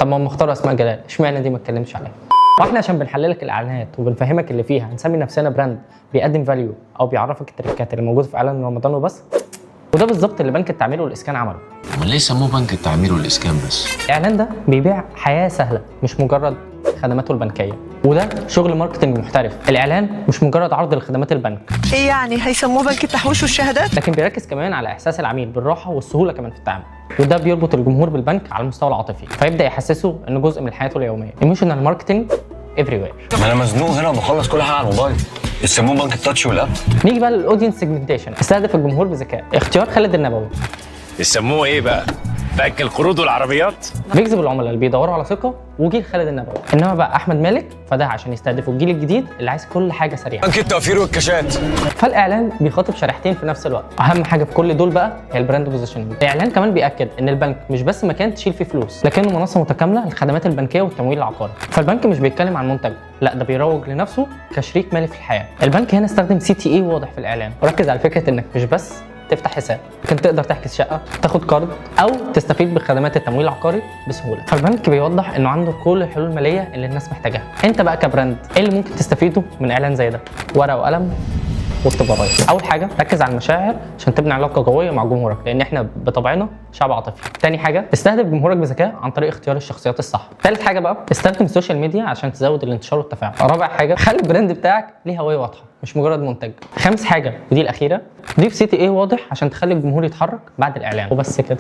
طب ما هم اختاروا اسماء جلال، اشمعنى دي ما اتكلمش عليها؟ واحنا عشان بنحللك الاعلانات وبنفهمك اللي فيها هنسمي نفسنا براند بيقدم فاليو او بيعرفك التريكات اللي موجوده في اعلان رمضان وبس؟ وده بالظبط اللي بنك التعمير والاسكان عمله. امال ليه سموه بنك التعمير والاسكان بس؟ الاعلان ده بيبيع حياه سهله مش مجرد خدماته البنكيه، وده شغل ماركتنج محترف. الاعلان مش مجرد عرض لخدمات البنك، ايه يعني هيسموه بنك التحويش والشهادات؟ لكن بيركز كمان على احساس العميل بالراحه والسهوله كمان في التعامل، وده بيربط الجمهور بالبنك على المستوى العاطفي، فيبدا يحسسه انه جزء من حياته اليوميه. ايموشنال ماركتنج افري. ما انا مزنوق هنا وبخلص كل حاجه على الموبايل. يسموه بنك التاتش والاب. نيجي بقى للاودينس سيجمنتيشن، استهدف الجمهور بذكاء. اختيار خالد النبوي يسموه ايه بقى؟ بنك القروض والعربيات؟ بيجذب العملاء اللي بيدوروا على ثقه وجيل خالد النبوي. انما بقى احمد مالك فده عشان يستهدفوا الجيل الجديد اللي عايز كل حاجه سريعه. بنك التوفير والكاشات. فالاعلان بيخاطب شريحتين في نفس الوقت. اهم حاجه في كل دول بقى هي البراند بوزيشننج. الاعلان كمان بياكد ان البنك مش بس مكان تشيل فيه فلوس، لكنه منصه متكامله للخدمات البنكيه والتمويل العقاري. فالبنك مش بيتكلم عن منتج، لا ده بيروج لنفسه كشريك مالي في الحياه. البنك هنا استخدم CTA واضح في الاعلان، وركز على فكره انك مش بس تفتح حساب، لكن تقدر تحجز شقه، تاخد كارد، او تستفيد بخدمات التمويل العقاري بسهوله. فالبنك بيوضح انه عنده كل الحلول الماليه اللي الناس محتاجاها. انت بقى كبراند ايه اللي ممكن تستفيده من اعلان زي ده؟ ورقه وقلم واختبارات. اول حاجه ركز على المشاعر عشان تبني علاقه قويه مع جمهورك، لان احنا بطبعنا شعب عاطفي. تاني حاجه استهدف جمهورك بذكاء عن طريق اختيار الشخصيات الصح. تالت حاجه بقى استخدم السوشيال ميديا عشان تزود الانتشار والتفاعل. رابع حاجه خلي البراند بتاعك ليه هويه واضحه مش مجرد منتج. خامس حاجه ودي الاخيره ضيف CTA واضح عشان تخلي الجمهور يتحرك بعد الاعلان. وبس كده.